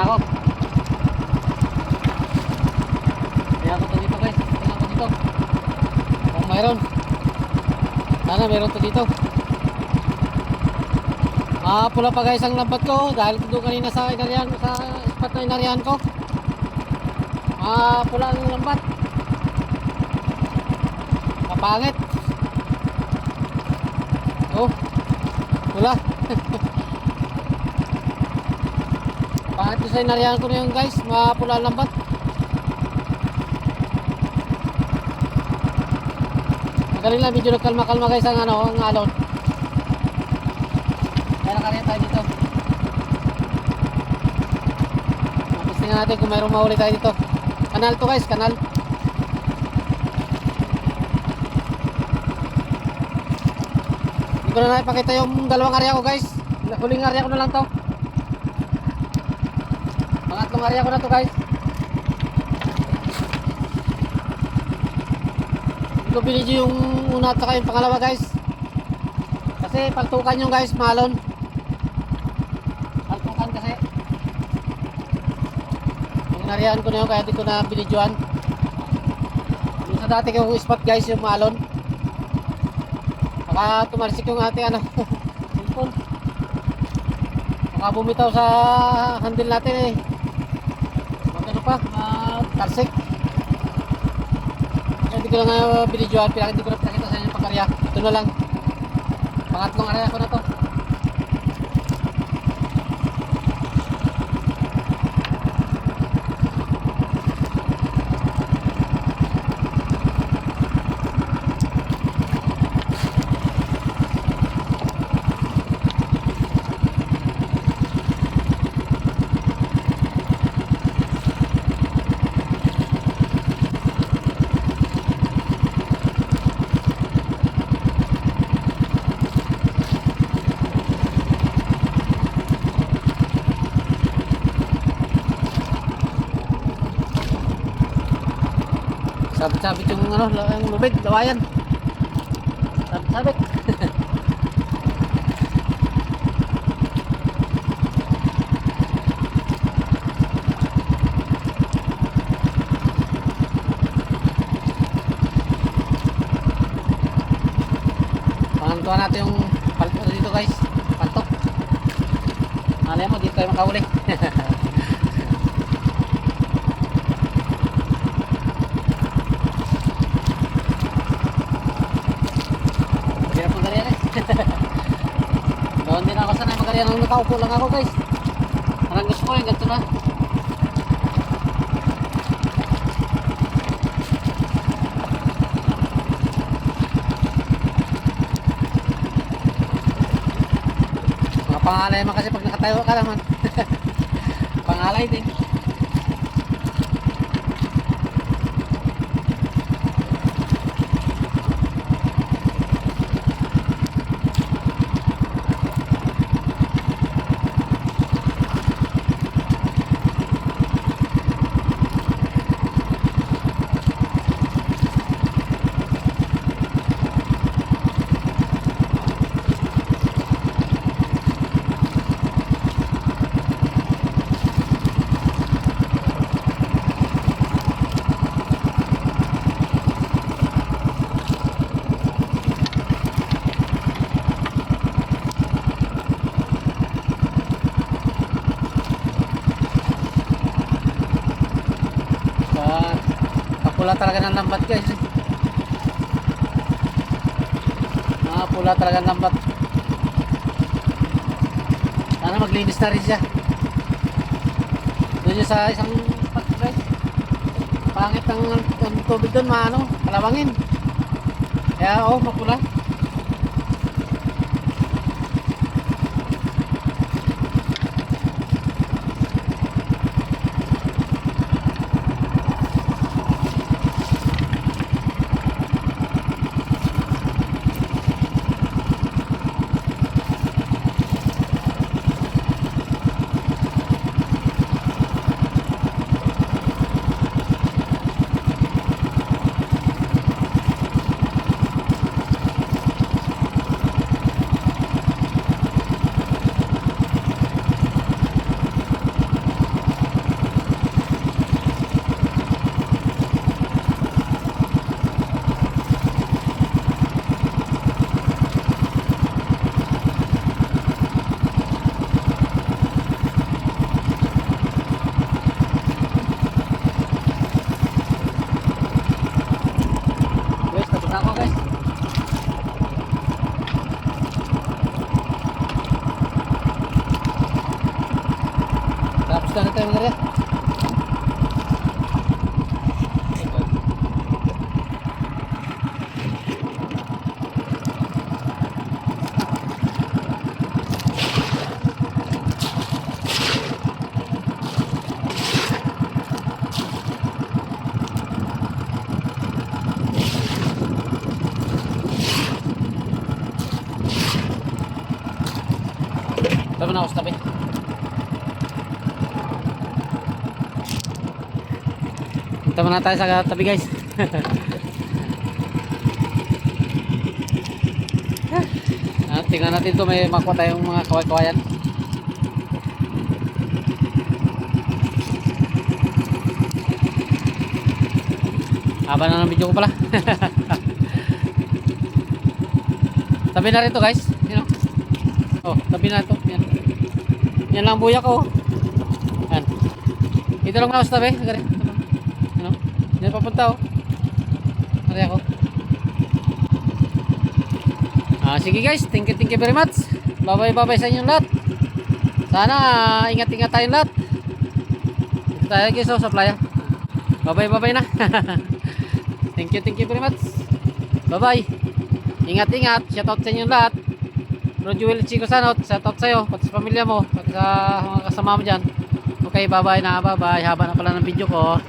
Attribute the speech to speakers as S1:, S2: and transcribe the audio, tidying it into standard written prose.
S1: na ako. Kaya ako to dito guys. Kaya ako dito. Kung mayroon. Sana mayroon to dito. Pula pa guys ang lambat ko. Dahil doon kanina sa inarihan, sa spot na inarihan ko. Pula ang lambat. Kapangit. Oh. Pula. Pangit ko sa inarihan ko na yun guys. Mapula ang lambat. Magaling lang, medyo nagkalma-kalma guys ang ang alon. Kaya nakarin tayo dito. Mapistingan natin kung mayroong mahuli tayo dito. Kanal to guys, kanal. Hindi ko na naipakita yung dalawang area ko guys. Huling area ko na lang to. Pangatlong area ko na to guys. Hindi ko binidyo yung una at saka yung pangalawa guys. Kasi pagtukan yung guys, malon. Pagtukan kasi. Yung nariyan ko na yun, kaya di ko na binidyoan. Yung sa dati kong spot guys, yung malon. Baka tumarsik yung ating cellphone. Baka bumitaw sa handle natin eh. Magkano pa, tarsik. Hindi ko lang binidyoan, hindi ko na pinakita sa inyo yung pagkarya. Ito na lang. Pangatlong area ko na to. Sabit-sabit yung yung lubid, lawayan. Sabit-sabit. Pangantuan natin yung palto dito guys. Palto. Malay mo, dito tayo makahuli. Doon din ako sanay magkariyan nung nakaupo lang ako guys. Parang gusto ko yung ganito na. Mga pangalay man kasi pag nakatayo ka naman. Pangalay din. Pula talaga ng lambat guys. Pula talaga ng lambat. Sana maglinis na rin siya. Doon sa isang spot guys. Pangit ang tubig doon, kalawangin. Kaya mapula. tayo mga. Tama na ako sa tabi. Punta muna tayo sa tabi guys. Tingnan natin to, may makuha tayong mga kaway-kawayan. Haba na ng video ko pala. Tabi na rin to guys. You know? Oh, tabi na ito. Yan. Yan lang buya ko. Yan. Dito lang na ako sa tabi. Gari. You know? Yan papunta oh. Gari ako. Sige guys, thank you very much. Bye bye sa inyong lahat. Sana ingat-ingat tayong lahat. Dito tayo guys sa playa. Bye bye na. Thank you very much. Bye bye. Ingat-ingat. Shout out sa inyong lahat. Rojuel Chico Sanot, shout out sa'yo, pati sa pamilya mo, pati sa mga kasama mo dyan. Okay, bye bye na, bye bye. Haba na pala ng video ko.